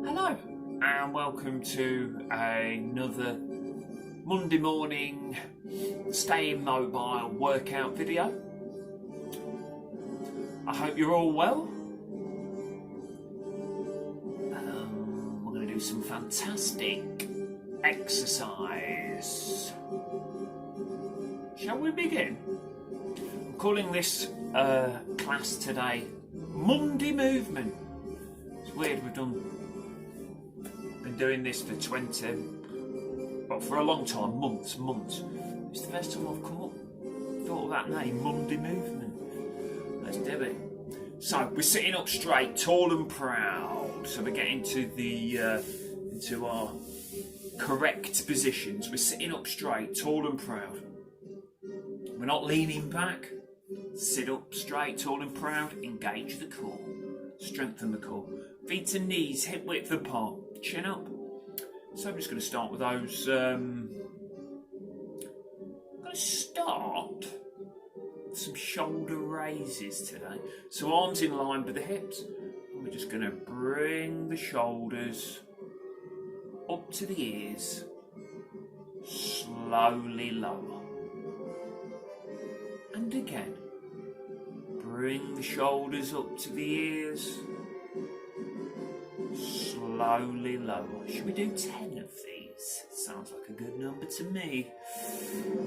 Hello and welcome to another Monday morning staying mobile workout video. I hope you're all well. We're going to do some fantastic exercise. Shall we begin? I'm calling this class today Monday Movement. It's weird, been doing this for for a long time, months. It's the first time I've thought of that name, Monday Movement. Let's do it. So we're sitting up straight, tall and proud. So we're getting into our correct positions. We're sitting up straight, tall and proud. We're not leaning back. Sit up straight, tall and proud. Engage the core. Strengthen the core. Feet and knees hip width apart. Chin up. So I'm just going to start with those. I'm going to start with some shoulder raises today. So arms in line with the hips. And we're just going to bring the shoulders up to the ears. Slowly lower. And again. Bring the shoulders up to the ears. Slowly lower. Should we do 10 of these? Sounds like a good number to me.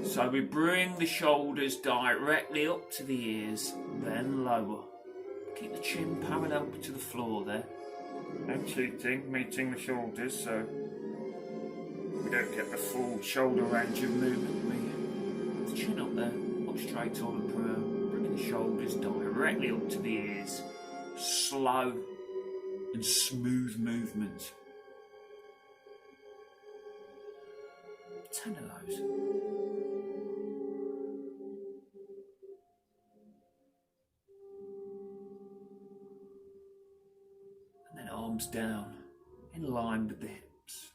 So we bring the shoulders directly up to the ears, then lower. Keep the chin parallel to the floor there. No cheating, meeting the shoulders so we don't get the full shoulder range of movement. The chin up there, up straight, tall and proud. Bringing the shoulders directly up to the ears. Slow and smooth movement. 10 of those. And then arms down, in line with the hips.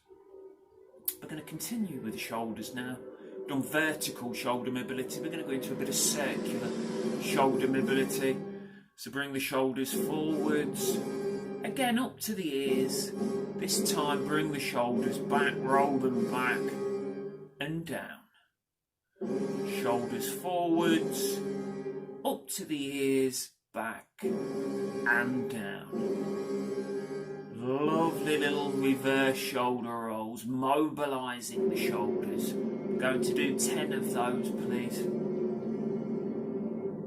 We're going to continue with the shoulders now. We've done vertical shoulder mobility. We're going to go into a bit of circular shoulder mobility. So bring the shoulders forwards. Again, up to the ears. This time, bring the shoulders back, roll them back and down. Shoulders forwards, up to the ears, back and down. Lovely little reverse shoulder rolls, mobilising the shoulders. I'm going to do 10 of those, please.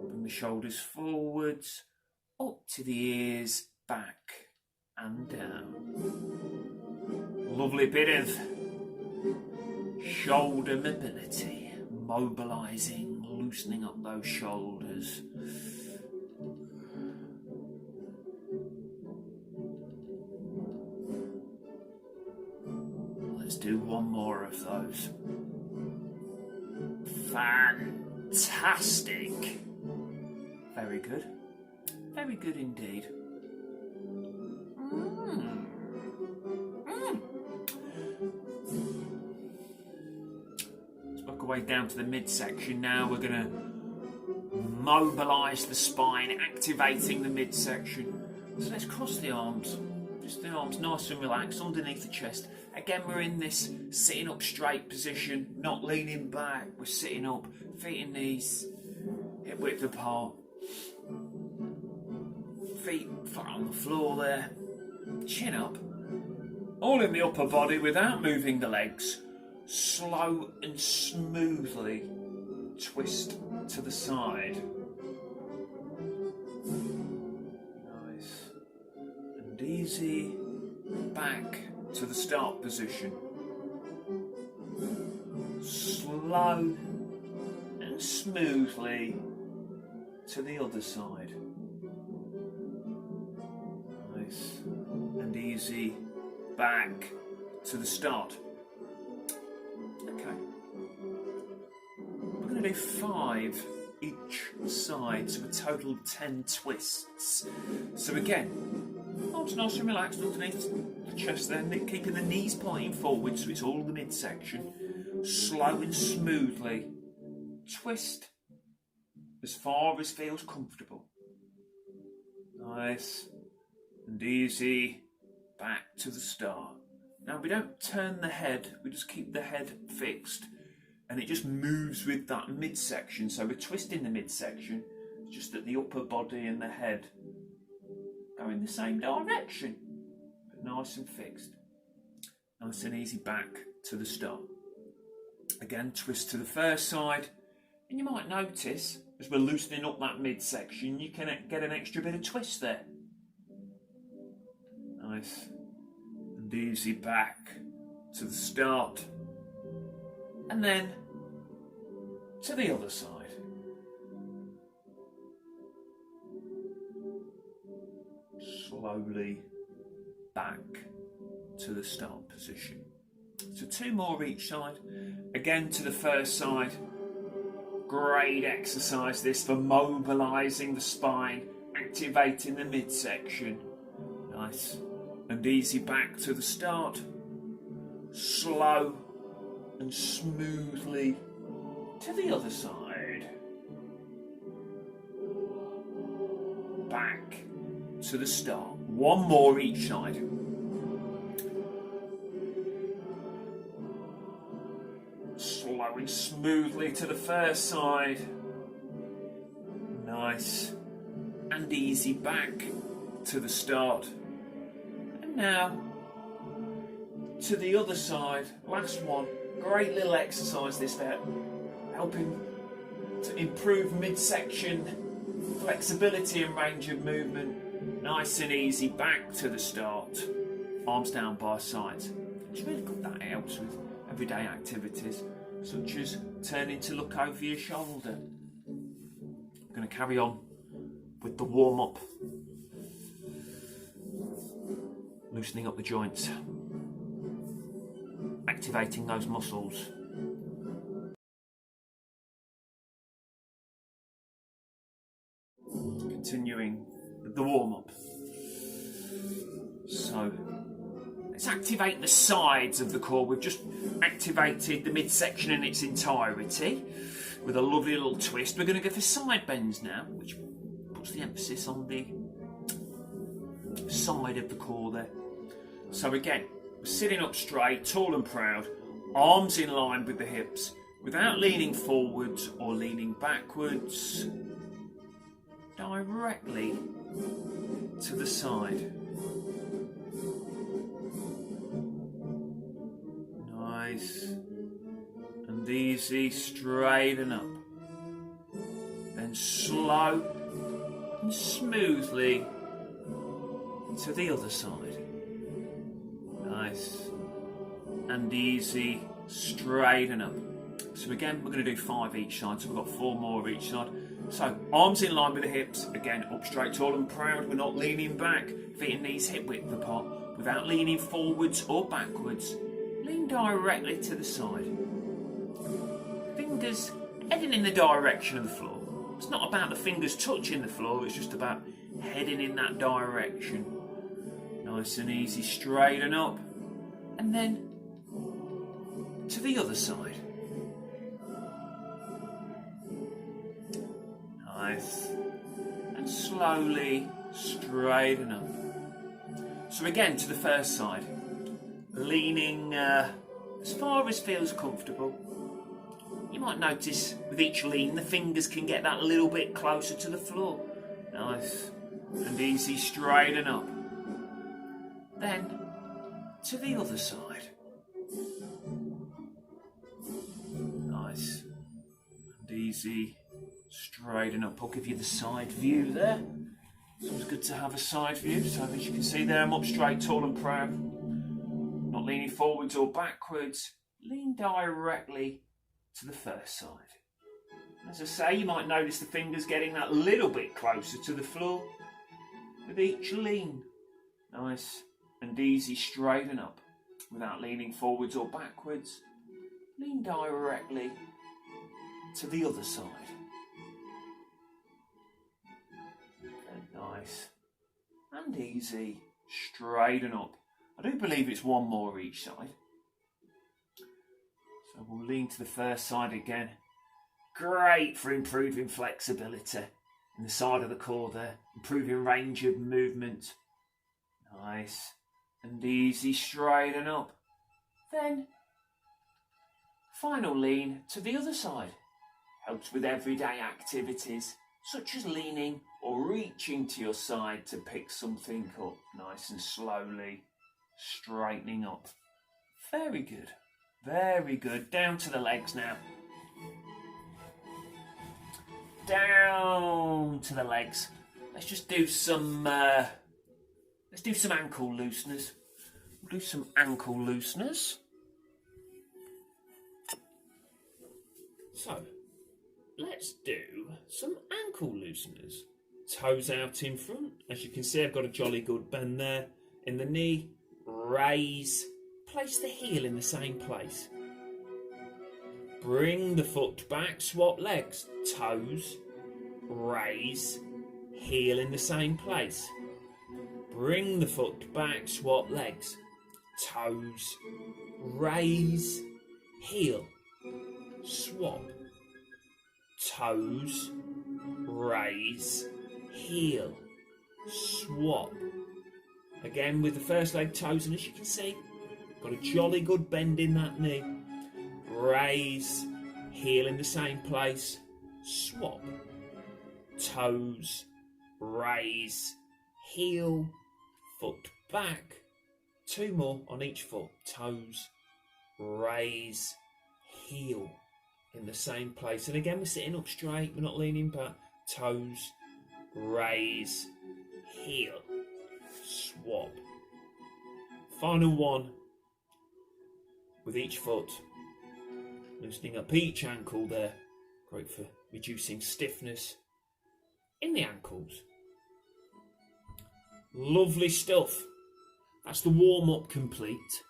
Bring the shoulders forwards, up to the ears, back and down. Lovely bit of shoulder mobility, mobilising, loosening up those shoulders. Let's do one more of those. Fantastic. Very good. Very good indeed. Let's work our way down to the midsection now. We're going to mobilise the spine, activating the midsection. So let's cross the arms. Just the arms nice and relaxed underneath the chest. Again, we're in this sitting up straight position, not leaning back. We're sitting up, feet and knees, hip width apart. Feet flat on the floor there, chin up, all in the upper body without moving the legs. Slow and smoothly twist to the side. Nice and easy. Back to the start position. Slow and smoothly to the other side. Nice and easy. Back to the start. Okay. We're going to do 5 each side, so a total of 10 twists. So again, arms nice and relaxed underneath the chest there, keeping the knees pointing forward so it's all the midsection. Slow and smoothly twist as far as feels comfortable. Nice and easy. back to the start. Now we don't turn the head, we just keep the head fixed, and it just moves with that midsection. So we're twisting the midsection, just that the upper body and the head go in the same direction, but nice and fixed. Nice and easy back to the start. Again, twist to the first side, and you might notice as we're loosening up that midsection, you can get an extra bit of twist there. Nice and easy back to the start, and then to the other side. Slowly back to the start position. So 2 more each side. Again to the first side. Great exercise this for mobilising the spine, activating the midsection. Nice and easy back to the start. Slow and smoothly to the other side. Back to the start. 1 more each side. Slow and smoothly to the first side. Nice and easy back to the start. And now to the other side. Last one. Great little exercise this for helping to improve midsection flexibility and range of movement. Nice and easy back to the start. Arms down by sides. It's really good that it helps with everyday activities such as turning to look over your shoulder. I'm going to carry on with the warm-up. Loosening up the joints. Activating those muscles. Continuing with the warm-up. So, let's activate the sides of the core. We've just activated the midsection in its entirety with a lovely little twist. We're going to go for side bends now, which puts the emphasis on the side of the core there. So again, we're sitting up straight, tall and proud, arms in line with the hips, without leaning forwards or leaning backwards, directly to the side. Nice and easy, straight and up. Then slow and smoothly to the other side. Nice and easy, straight and up. So again, we're going to do 5 each side, so we've got 4 more each side. So arms in line with the hips, again up straight, tall and proud. We're not leaning back, feet and knees hip width apart, without leaning forwards or backwards. Lean directly to the side. Fingers heading in the direction of the floor. It's not about the fingers touching the floor, it's just about heading in that direction. Nice and easy, straight and up. And then to the other side. Nice. And slowly, straight and up. So again, to the first side. Leaning as far as feels comfortable. You might notice with each lean the fingers can get that little bit closer to the floor. Nice and easy, straight and up. Then to the other side. Nice and easy, straight and up. I'll give you the side view there. It's always good to have a side view. So as you can see there, I'm up straight, tall and proud. Not leaning forwards or backwards. Lean directly to the first side. As I say, you might notice the fingers getting that little bit closer to the floor with each lean. Nice and easy, straight and up, without leaning forwards or backwards. Lean directly to the other side. And nice and easy, straight and up. I do believe it's 1 more each side. So we'll lean to the first side again. Great for improving flexibility in the side of the core there. Improving range of movement. Nice and easy, straighten up. Then, final lean to the other side. Helps with everyday activities, such as leaning or reaching to your side to pick something up, nice and slowly, straightening up. Very good, very good. Down to the legs now. Down to the legs. Let's just do some, ankle looseners. We'll do some ankle looseners. So, let's do some ankle looseners. Toes out in front. As you can see, I've got a jolly good bend there. In the knee, raise. Place the heel in the same place. Bring the foot back, swap legs. Toes, raise, heel in the same place. Bring the foot back, swap legs. Toes, raise, heel, swap. Toes, raise, heel, swap. Again with the first leg, toes, and as you can see, got a jolly good bend in that knee. Raise, heel in the same place, swap. Toes, raise, heel, foot back. Two more on each foot. Toes, raise, heel in the same place. And again, we're sitting up straight, we're not leaning back. Toes, raise, heel, swap. Final one with each foot. Loosening up each ankle there. Great for reducing stiffness in the ankles. Lovely stuff. That's the warm-up complete.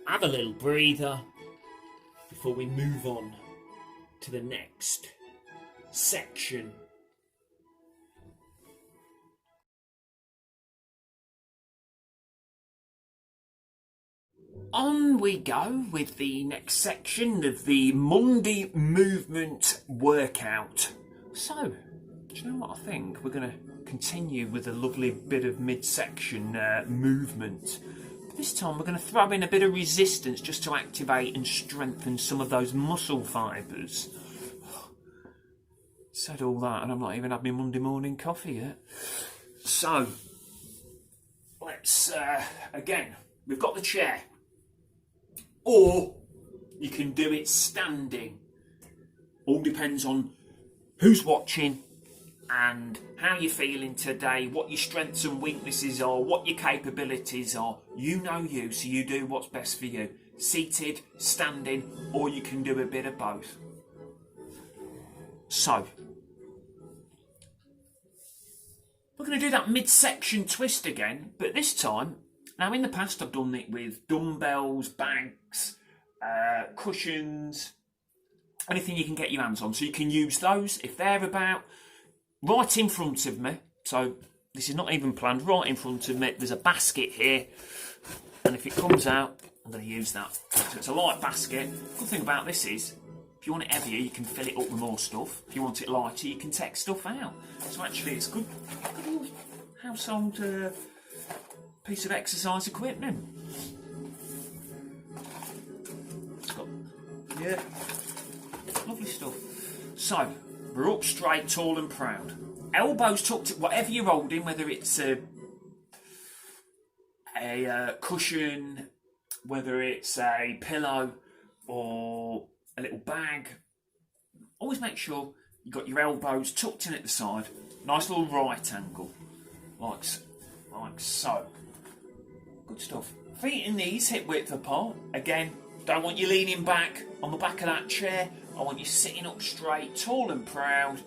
Have a little breather before we move on to the next section. On we go with the next section of the Monday movement workout. So, do you know what I think? We're going to continue with a lovely bit of midsection movement. But this time we're going to throw in a bit of resistance just to activate and strengthen some of those muscle fibres. Said all that and I've not even had my Monday morning coffee yet. So, let's, again, we've got the chair. Or you can do it standing. All depends on who's watching and how you're feeling today, what your strengths and weaknesses are, what your capabilities are. You know you, so you do what's best for you. Seated, standing, or you can do a bit of both. So, we're going to do that midsection twist again, but this time, now in the past I've done it with dumbbells, bags, cushions, anything you can get your hands on. So you can use those if they're about. Right in front of me, so this is not even planned, right in front of me, there's a basket here, and if it comes out, I'm going to use that. So it's a light basket. Good thing about this is, if you want it heavier, you can fill it up with more stuff. If you want it lighter, you can take stuff out. So actually it's good little household piece of exercise equipment. It's got, yeah, lovely stuff. So, we're up straight, tall and proud. Elbows tucked, whatever you're holding, whether it's a cushion, whether it's a pillow or a little bag, always make sure you've got your elbows tucked in at the side. Nice little right angle, like so. Good stuff. Feet and knees hip width apart. Again, don't want you leaning back on the back of that chair. I want you sitting up straight, tall and proud.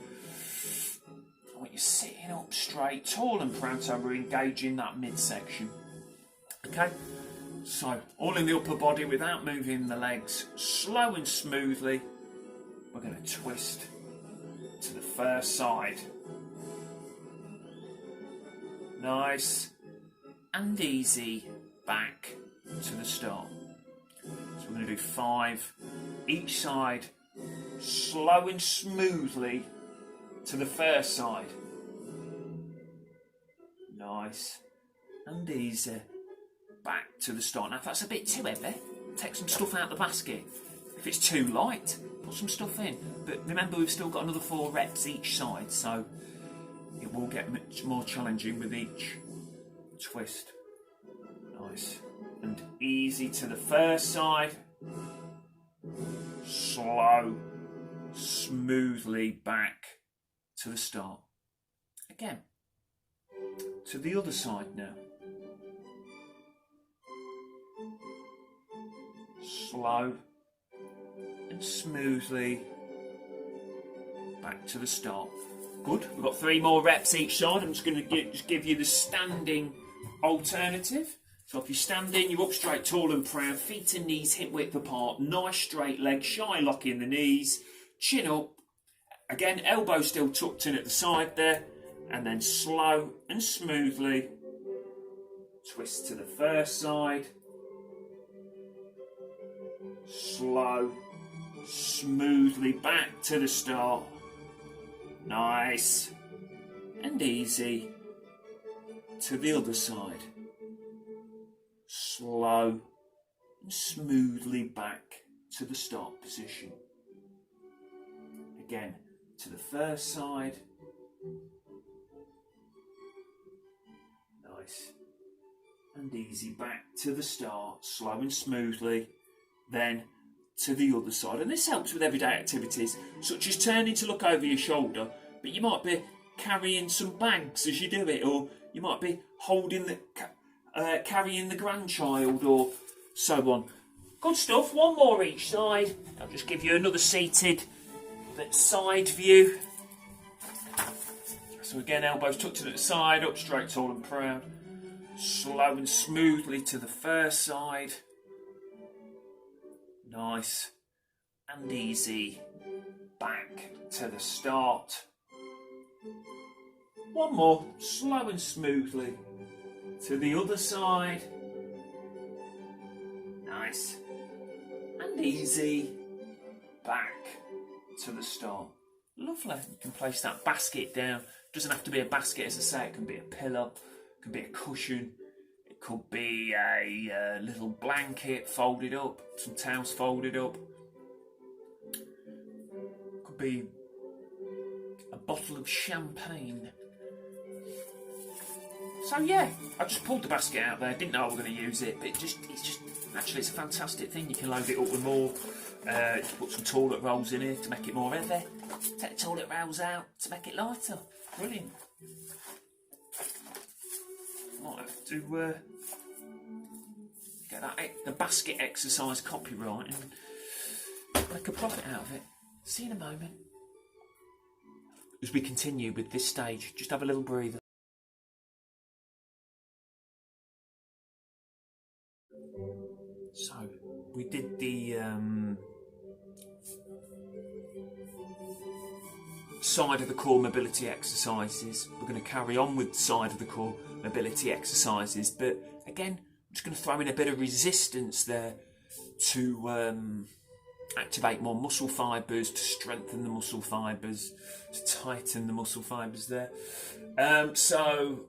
I want you sitting up straight, tall and proud, so we're engaging that midsection. Okay? So, all in the upper body without moving the legs. Slow and smoothly, we're going to twist to the first side. Nice and easy back to the start. So we're going to do 5 each side. Slow and smoothly to the first side. Nice and easy. back to the start. Now, if that's a bit too heavy, take some stuff out of the basket. If it's too light, put some stuff in. But remember, we've still got another 4 reps each side, so it will get much more challenging with each twist. Nice. And easy to the first side. Slow, smoothly back to the start. Again, to the other side now. Slow and smoothly back to the start. Good. We've got 3 more reps each side. I'm just going to give you the standing alternative. So if you're standing, you're up straight, tall and proud, feet and knees hip width apart, nice straight legs, shy lock in the knees, chin up. Again, elbows still tucked in at the side there, and then slow and smoothly twist to the first side. Slow, smoothly back to the start. Nice and easy to the other side. Slow and smoothly back to the start position. Again, to the first side. Nice and easy back to the start, slow and smoothly, then to the other side. And this helps with everyday activities such as turning to look over your shoulder, but you might be carrying some bags as you do it, or you might be holding the carrying the grandchild, or so on. Good stuff. 1 more each side. I'll just give you another seated side view. So again, elbows tucked in at the side, up straight, tall and proud. Slow and smoothly to the first side. Nice and easy back to the start. 1 more, slow and smoothly to the other side. Nice and easy back to the start. Lovely. You can place that basket down. Doesn't have to be a basket, as I say. It can be a pillow, it can be a cushion, it could be a little blanket folded up, some towels folded up. It could be a bottle of champagne. So yeah, I just pulled the basket out there. Didn't know I was going to use it, but it's a fantastic thing. You can load it up with more. Put some toilet rolls in here to make it more heavy. Take the toilet rolls out to make it lighter. Brilliant. Might have to get the basket exercise copyright and make a profit out of it. See you in a moment. As we continue with this stage, just have a little breather. So we did the side of the core mobility exercises. We're going to carry on with side of the core mobility exercises, but again, I'm just going to throw in a bit of resistance there to activate more muscle fibres, to strengthen the muscle fibres, to tighten the muscle fibres there. So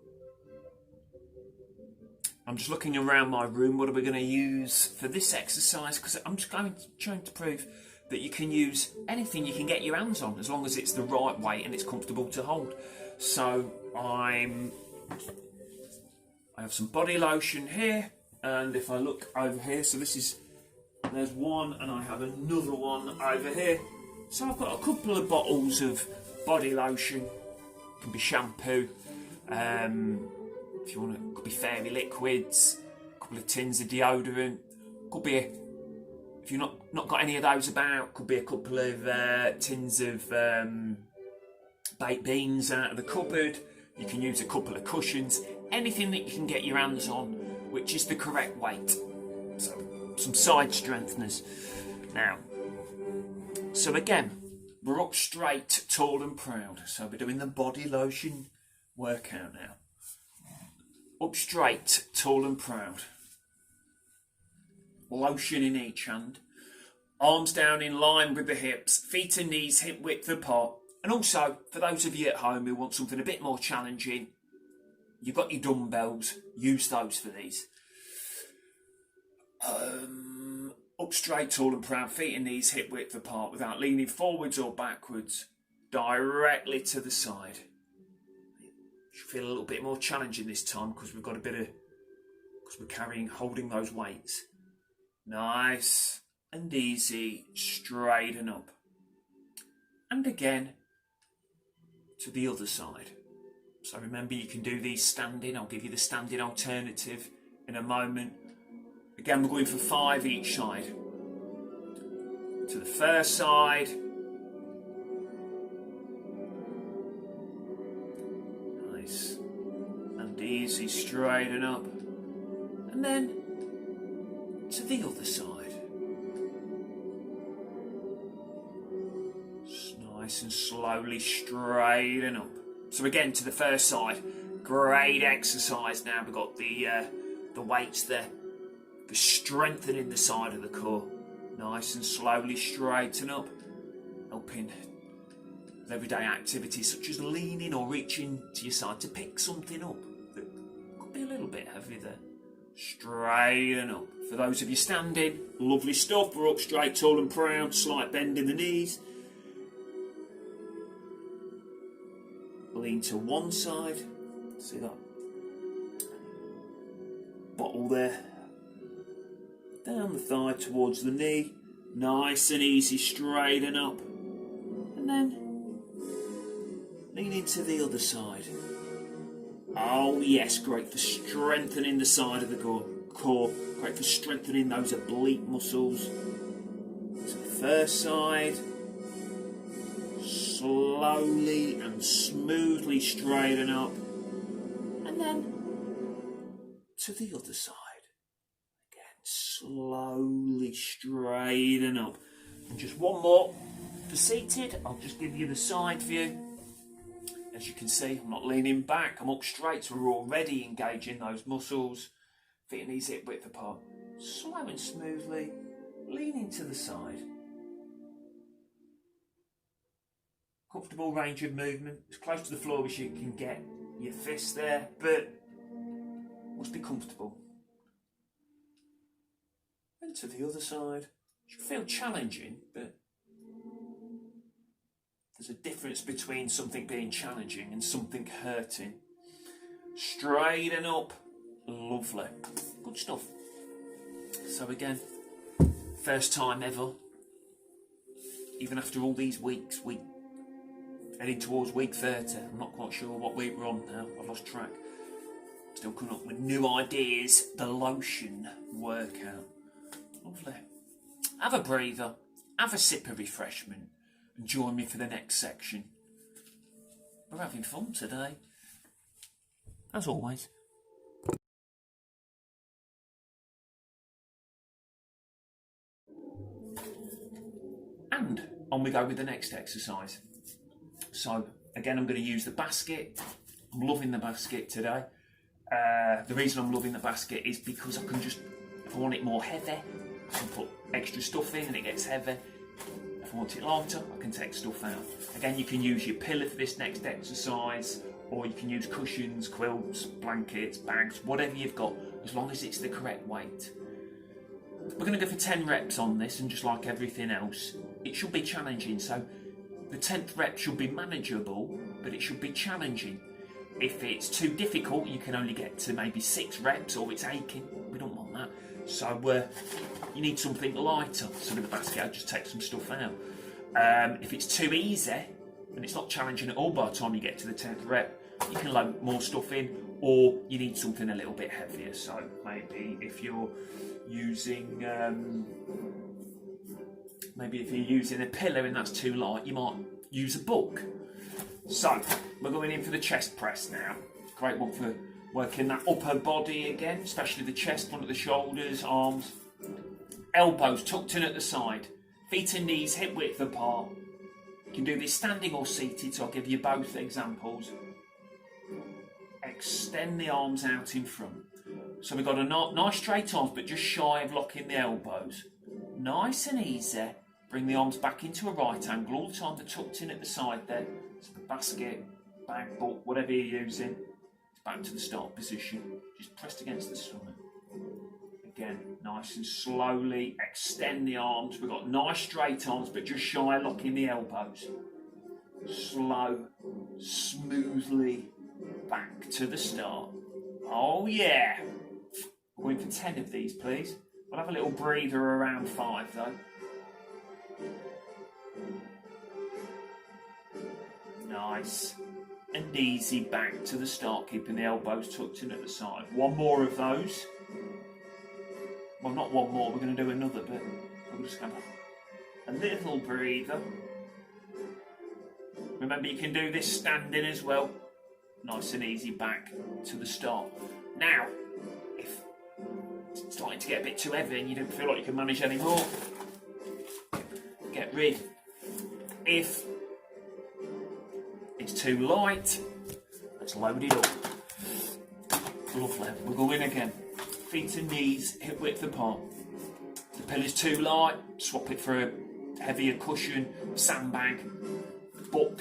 I'm just looking around my room. What are we going to use for this exercise? Because I'm just trying to prove that you can use anything you can get your hands on, as long as it's the right weight and it's comfortable to hold. So I have some body lotion here, and if I look over here, so there's one, and I have another one over here. So I've got a couple of bottles of body lotion. It can be shampoo. If you want to, could be fairy liquids, a couple of tins of deodorant, could be if you've not got any of those about, could be a couple of tins of baked beans out of the cupboard. You can use a couple of cushions, anything that you can get your hands on, which is the correct weight. So some side strengtheners. Now, so again, we're up straight, tall and proud. So we're doing the body lotion workout now. Up straight, tall and proud. Lotion in each hand. Arms down in line with the hips. Feet and knees hip width apart. And also, for those of you at home who want something a bit more challenging, you've got your dumbbells. Use those for these. Up straight, tall and proud, feet and knees hip width apart without leaning forwards or backwards, directly to the side. Should feel a little bit more challenging this time because we've got because we're holding those weights. Nice and easy, straight and up. And again, to the other side. So remember, you can do these standing. I'll give you the standing alternative in a moment. Again, we're going for 5 each side. To the first side. Nice. And easy, straight and up. And then to the other side. Nice and slowly, straight and up. So again, to the first side. Great exercise now. We've got the weights there. For strengthening the side of the core. Nice and slowly straighten up. Helping with everyday activities such as leaning or reaching to your side to pick something up that could be a little bit heavy there. Straighten up. For those of you standing, lovely stuff. We're up straight, tall and proud. Slight bend in the knees. Lean to one side. See that? Bottle there. Down the thigh towards the knee. Nice and easy, straight and up. And then lean into the other side. Oh yes, great for strengthening the side of the core. Great for strengthening those oblique muscles. To the first side. Slowly and smoothly straighten up. And then to the other side. Slowly straighten up. And just one more for seated. I'll just give you the side view. As you can see, I'm not leaning back. I'm up straight, so we're already engaging those muscles. Feet and knees hip width apart. Slow and smoothly, leaning to the side. Comfortable range of movement. As close to the floor as you can get. Your fists there, but must be comfortable. And to the other side. It should feel challenging, but there's a difference between something being challenging and something hurting. Straighten up. Lovely. Good stuff. So again, first time ever. Even after all these weeks, heading towards week 30. I'm not quite sure what week we're on now. I've lost track. Still coming up with new ideas. The lotion workout. Lovely. Have a breather, have a sip of refreshment, and join me for the next section. We're having fun today, as always. And on we go with the next exercise. So again, I'm going to use the basket. I'm loving the basket today. The reason I'm loving the basket is because I can just, if I want it more heavy, I can put extra stuff in and it gets heavy. If I want it lighter, I can take stuff out. Again, you can use your pillow for this next exercise, or you can use cushions, quilts, blankets, bags, whatever you've got, as long as it's the correct weight. We're going to go for 10 reps on this, and just like everything else, it should be challenging. So the 10th rep should be manageable, but it should be challenging. If it's too difficult, you can only get to maybe 6 reps, or it's aching. We don't want that. So you need something lighter. So with the basket, I just take some stuff out. If it's too easy, and it's not challenging at all by the time you get to the 10th rep, you can load more stuff in, or you need something a little bit heavier. So maybe if you're using a pillow and that's too light, you might use a book. So we're going in for the chest press now. Great one for working that upper body again, especially the chest, front of the shoulders, arms. Elbows tucked in at the side. Feet and knees hip width apart. You can do this standing or seated, so I'll give you both examples. Extend the arms out in front. So we've got a nice straight arms, but just shy of locking the elbows. Nice and easy. Bring the arms back into a right angle. All the time they're tucked in at the side there. So the basket, bag, book, whatever you're using, it's back to the start position. Just pressed against the stomach. again, nice and slowly extend the arms. We've got nice straight arms, but just shy locking the elbows. Slow, smoothly back to the start. Oh yeah. We're going for 10 of these, please. We'll have a little breather around 5 though. Nice and easy back to the start, keeping the elbows tucked in at the side. One more of those. Well, not one more, we're going to do another bit. We'll just have a little breather. Remember, you can do this standing as well. Nice and easy back to the start. Now, if it's starting to get a bit too heavy and you don't feel like you can manage anymore, get rid. If it's too light, let's load it up. Lovely. We'll go in again. Feet and knees hip width apart. The pillar's too light, swap it for a heavier cushion, sandbag, book.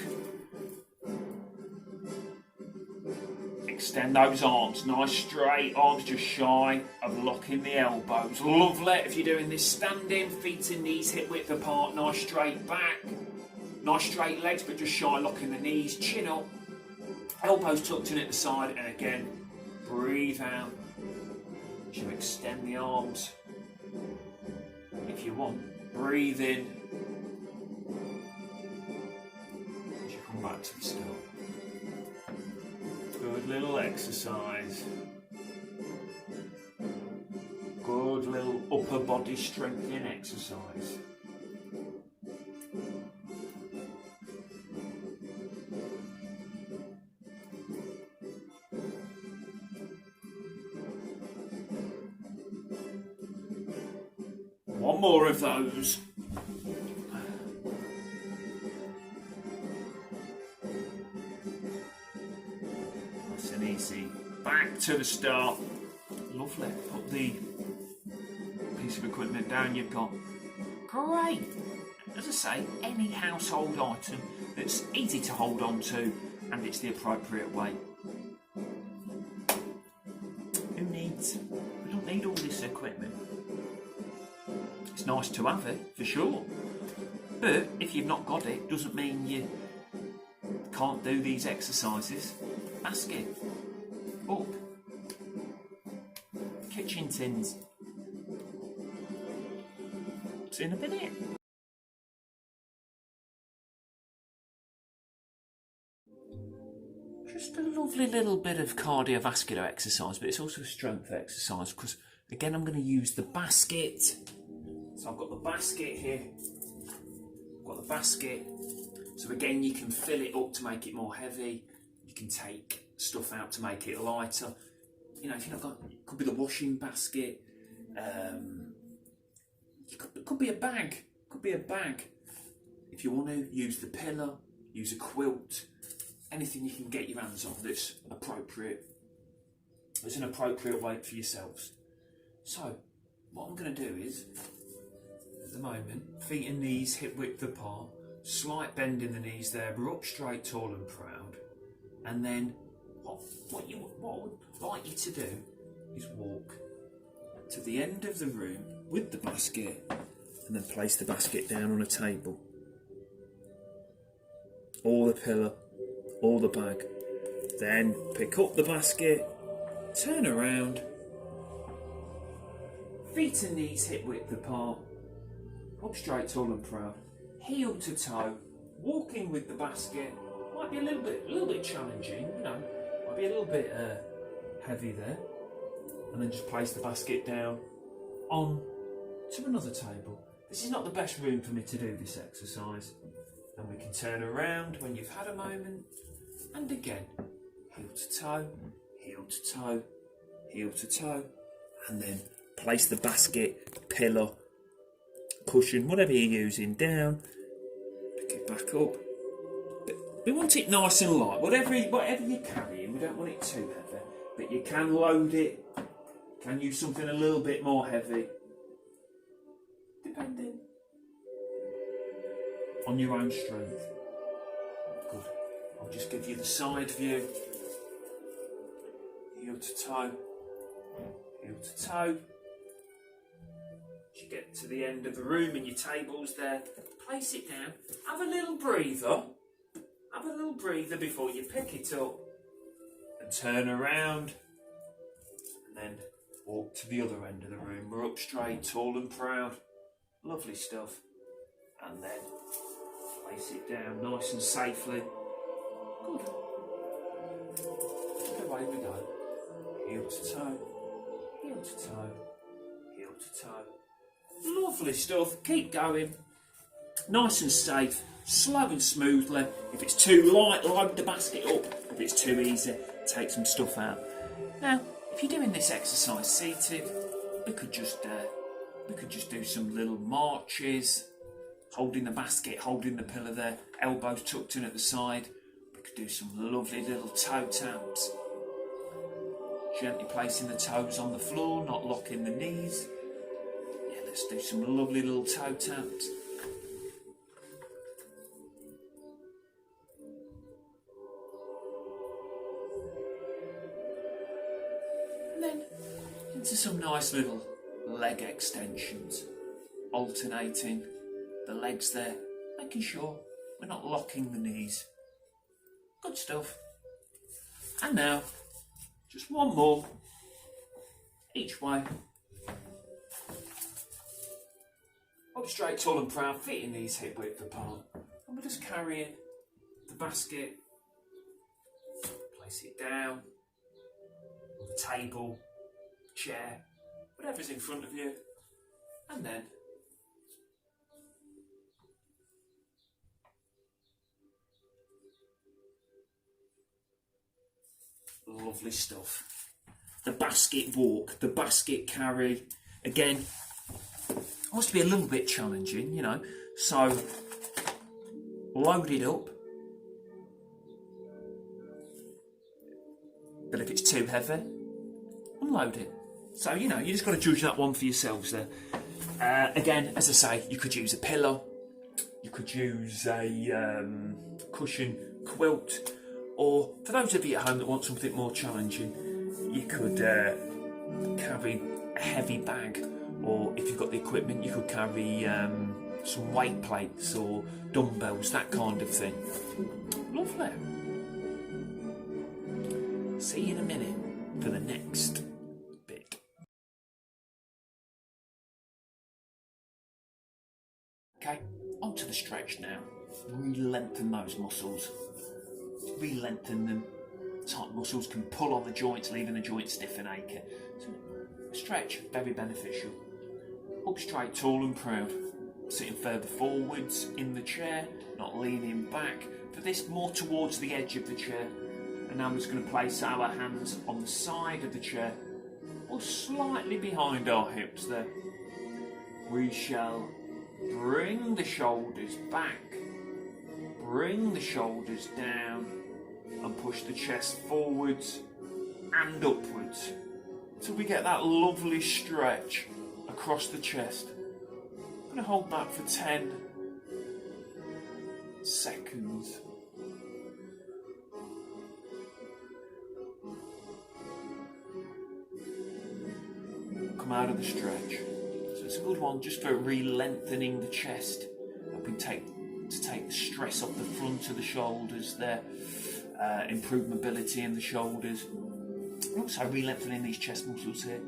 Extend those arms, nice straight arms, just shy of locking the elbows. Lovely. If you're doing this standing, feet and knees hip width apart, nice straight back. Nice straight legs, but just shy locking the knees, chin up, elbows tucked in at the side, and again, breathe out. You extend the arms. If you want, breathe in. As you come back to the start. Good little exercise. Good little upper body strengthening exercise. One more of those. Nice and easy. Back to the start. Lovely. Put the piece of equipment down you've got. Great. As I say, any household item that's easy to hold on to and it's the appropriate weight. Who needs? We don't need all this equipment. It's nice to have it, for sure. But if you've not got it, doesn't mean you can't do these exercises. Basket, book, kitchen tins. See you in a minute. Just a lovely little bit of cardiovascular exercise, but it's also a strength exercise because, again, I'm going to use the basket. So I've got the basket here. I've got the basket. So again, you can fill it up to make it more heavy. You can take stuff out to make it lighter. You know, if you've not got, it could be the washing basket. It could be a bag. Could be a bag. If you want to use the pillow, use a quilt, anything you can get your hands on that's appropriate. There's an appropriate weight for yourselves. So what I'm going to do is, at the moment, feet and knees hip width apart, slight bend in the knees there, we're up straight, tall and proud. And then what I would like you to do is walk to the end of the room with the basket and then place the basket down on a table. Or the pillow, or the bag. Then pick up the basket, turn around, feet and knees hip width apart, up straight, tall and proud, heel to toe, walking with the basket. Might be a little bit challenging, you know, might be a little bit heavy there. And then just place the basket down on to another table. This is not the best room for me to do this exercise. And we can turn around when you've had a moment. And again, heel to toe, heel to toe, heel to toe. And then place the basket, pillow, cushion, whatever you're using, down. Pick it back up. We want it nice and light. Whatever you're carrying, we don't want it too heavy. But you can load it. Can use something a little bit more heavy. Depending on your own strength. Good. I'll just give you the side view. Heel to toe. Heel to toe. As you get to the end of the room and your table's there, place it down. Have a little breather. Have a little breather before you pick it up. And turn around. And then walk to the other end of the room. We're up straight, tall and proud. Lovely stuff. And then place it down nice and safely. Good. Away we go. Heel to toe. Heel to toe. Heel to toe. Lovely stuff. Keep going. Nice and safe. Slow and smoothly. If it's too light, load the basket up. If it's too easy, take some stuff out. Now, if you're doing this exercise seated, we could just do some little marches, holding the basket, holding the pillar there, elbows tucked in at the side. We could do some lovely little toe taps. Gently placing the toes on the floor, not locking the knees. Yeah, let's do some lovely little toe taps. And then into some nice little leg extensions, alternating the legs there, making sure we're not locking the knees. Good stuff. And now, just one more, each way. Up straight, tall and proud, feet and knees hip width apart. And we're just carrying the basket, place it down, on the table, chair, whatever's in front of you, and then lovely stuff. The basket walk, the basket carry, again, wants to be a little bit challenging, you know, so load it up, but if it's too heavy, unload it. So, you know, you just got to judge that one for yourselves there. Again, as I say, you could use a pillow, you could use a cushion quilt, or for those of you at home that want something more challenging, you could carry a heavy bag, or if you've got the equipment, you could carry some weight plates or dumbbells, that kind of thing. Lovely. See you in a minute for the next bit. Okay, onto the stretch now. Really lengthen those muscles. Really lengthen them. Tight muscles can pull on the joints, leaving the joints stiff and aching. So, stretch, very beneficial. Up straight, tall and proud. Sitting further forwards in the chair, not leaning back. For this, more towards the edge of the chair. And now I'm just going to place our hands on the side of the chair, or slightly behind our hips there. We shall bring the shoulders back, bring the shoulders down, and push the chest forwards and upwards until we get that lovely stretch across the chest. I'm going to hold that for 10 seconds. Come out of the stretch. So it's a good one just for re-lengthening the chest, helping to take the stress off the front of the shoulders there, improve mobility in the shoulders. And also re-lengthening these chest muscles here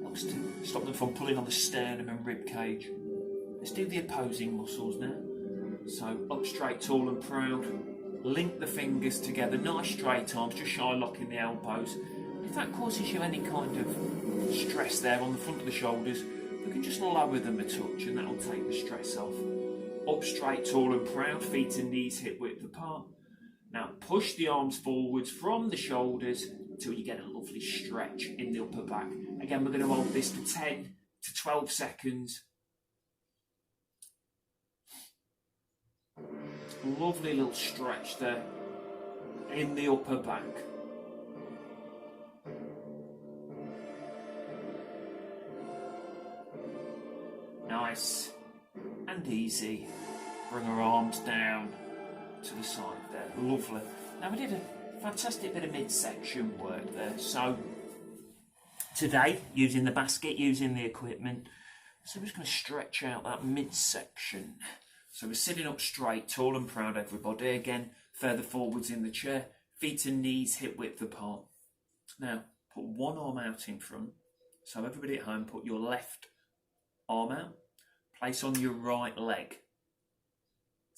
helps to stop them from pulling on the sternum and rib cage. Let's do the opposing muscles now. So up straight, tall and proud. Link the fingers together, nice straight arms, just shy locking the elbows. If that causes you any kind of stress there on the front of the shoulders, we can just lower them a touch and that will take the stress off. Up straight, tall and proud, feet and knees hip width apart. Now push the arms forwards from the shoulders until you get a lovely stretch in the upper back. Again, we're going to hold this for 10 to 12 seconds. Lovely little stretch there in the upper back. Nice and easy. Bring our arms down to the side there. Lovely. Now we did a fantastic bit of midsection work there. So today, using the basket, using the equipment, So we're just going to stretch out that midsection. So we're sitting up straight, tall and proud, everybody. Again, further forwards in the chair, feet and knees hip width apart. Now, put one arm out in front. So everybody at home, put your left arm out. Place on your right leg.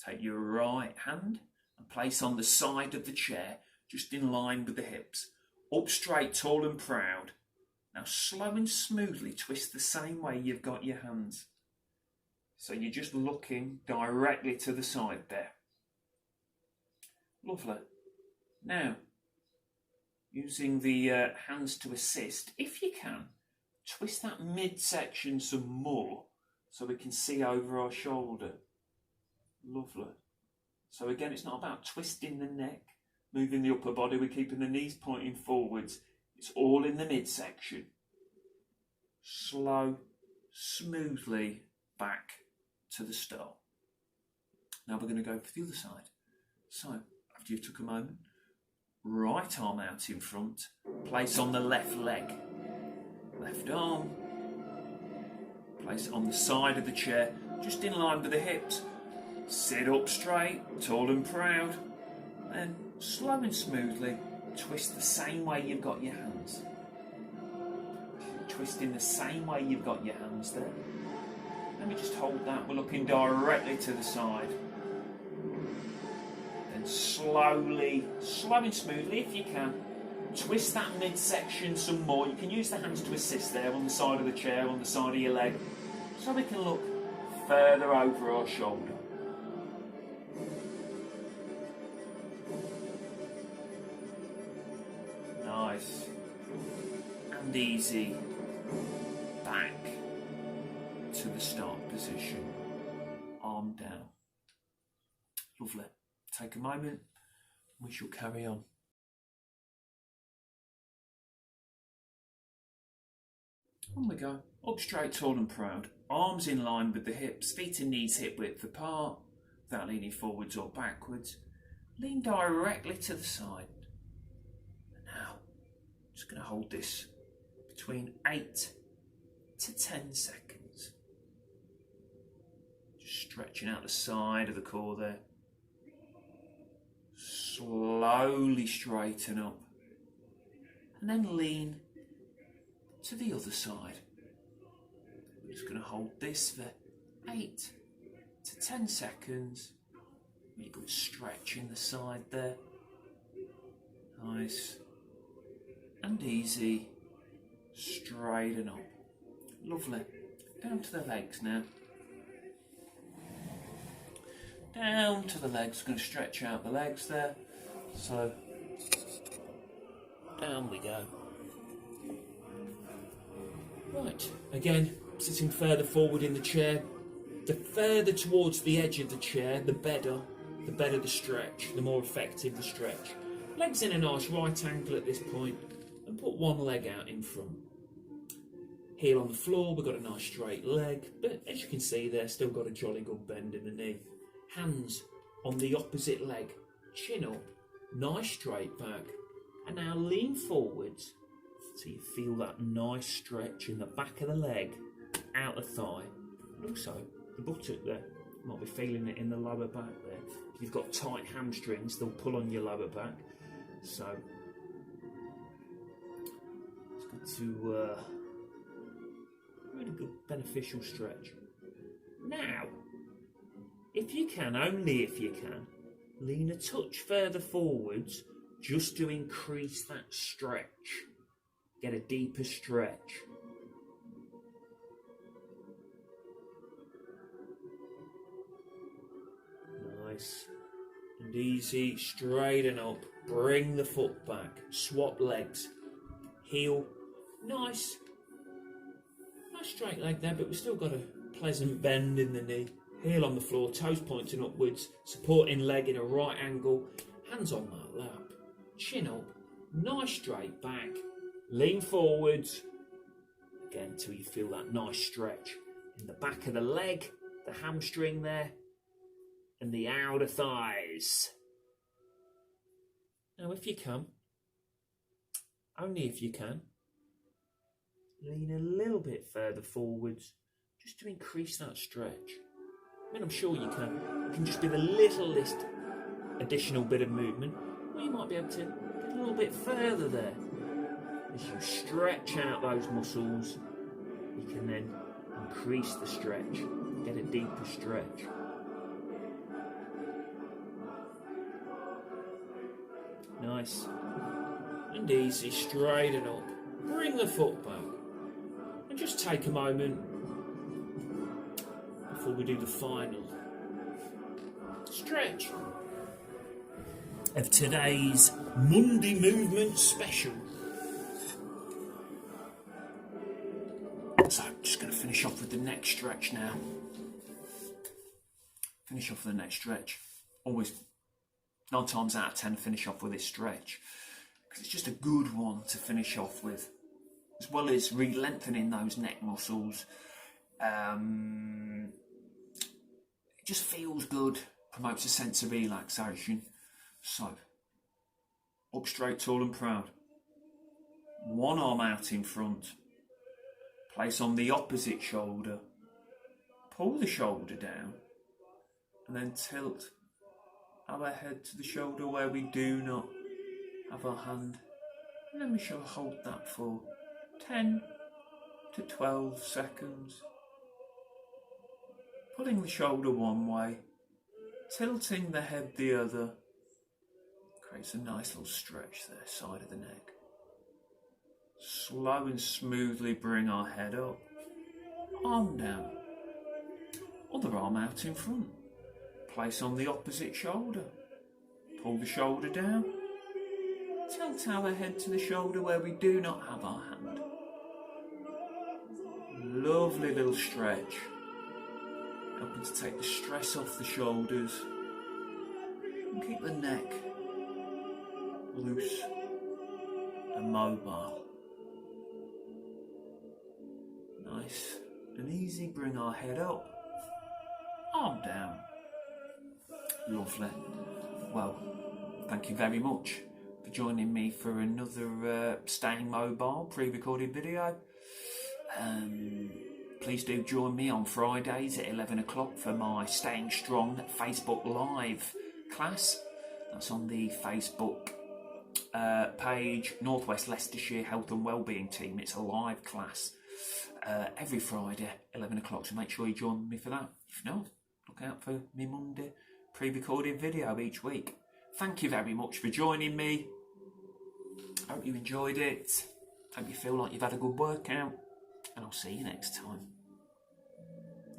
Take your right hand and place on the side of the chair, just in line with the hips. Up straight, tall and proud. Now slow and smoothly twist the same way you've got your hands. So you're just looking directly to the side there. Lovely. Now, using the hands to assist, if you can, twist that midsection some more so we can see over our shoulder. Lovely. So again, it's not about twisting the neck, moving the upper body, we're keeping the knees pointing forwards. It's all in the midsection. Slow, smoothly back to the start. Now we're going to go for the other side. So, after you've took a moment, right arm out in front, place on the left leg. Left arm, place it on the side of the chair, just in line with the hips. Sit up straight, tall and proud, and slow and smoothly twist the same way you've got your hands. Twisting the same way you've got your hands there. Let me just hold that, we're looking directly to the side. Then slowly, slow and smoothly if you can, twist that midsection some more. You can use the hands to assist there on the side of the chair, on the side of your leg, so we can look further over our shoulder. Nice and easy back to the start position, arm down. Lovely. Take a moment, we shall carry on. On we go. Up straight, tall and proud. Arms in line with the hips, feet and knees hip width apart, without leaning forwards or backwards. Lean directly to the side. And now, I'm just going to hold this between 8 to 10 seconds. Just stretching out the side of the core there. Slowly straighten up. And then lean to the other side. We're just going to hold this for 8 to 10 seconds. Really good stretch in the side there. Nice and easy. Straighten up. Lovely. Down to the legs now. Down to the legs. Going to stretch out the legs there. So down we go. Right, again, sitting further forward in the chair. The further towards the edge of the chair, the better the stretch, the more effective the stretch. Legs in a nice right angle at this point, and put one leg out in front. Heel on the floor, we've got a nice straight leg, but as you can see there, still got a jolly good bend in the knee. Hands on the opposite leg, chin up, nice straight back, and now lean forwards so you feel that nice stretch in the back of the leg, outer thigh, and also the buttock there. You might be feeling it in the lower back there. If you've got tight hamstrings, they'll pull on your lower back. So it's good to really good beneficial stretch. Now, if you can, only if you can, lean a touch further forwards just to increase that stretch. Get a deeper stretch. Nice and easy. Straighten up. Bring the foot back. Swap legs. Heel. Nice. Nice straight leg there, but we've still got a pleasant bend in the knee. Heel on the floor, toes pointing upwards, supporting leg in a right angle, hands on that lap, chin up, nice straight back, lean forwards, again till you feel that nice stretch in the back of the leg, the hamstring there, and the outer thighs. Now if you can, only if you can, lean a little bit further forwards, just to increase that stretch. I mean, I'm sure you can. It can just be the littlest additional bit of movement, or you might be able to get a little bit further there. As you stretch out those muscles, you can then increase the stretch, get a deeper stretch. Nice. And easy, straighten up. Bring the foot back. And just take a moment before we do the final stretch of today's Monday Movement Special. So I'm just going to finish off with the next stretch now. Finish off with the next stretch. Always 9 times out of 10 finish off with this stretch, because it's just a good one to finish off with, as well as re-lengthening those neck muscles. It just feels good, promotes a sense of relaxation. So, up straight, tall and proud. One arm out in front. Place on the opposite shoulder. Pull the shoulder down and then tilt our head to the shoulder where we do not have our hand, and then we shall hold that for 10 to 12 seconds. Pulling the shoulder one way, tilting the head the other, creates a nice little stretch there, side of the neck. Slow and smoothly bring our head up, arm down, other arm out in front. Place on the opposite shoulder. Pull the shoulder down. Tilt our head to the shoulder where we do not have our hand. Lovely little stretch. Helping to take the stress off the shoulders. And keep the neck loose and mobile. Nice and easy. Bring our head up. Arm down. Lovely. Well, thank you very much for joining me for another Staying Mobile pre-recorded video. Please do join me on Fridays at 11 o'clock for my Staying Strong Facebook Live class. That's on the Facebook page, Northwest Leicestershire Health and Wellbeing Team. It's a live class every Friday, 11 o'clock, so make sure you join me for that. If not, look out for me Monday pre-recorded video each week. Thank you very much for joining me. Hope you enjoyed it. Hope you feel like you've had a good workout. And I'll see you next time.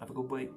Have a good week.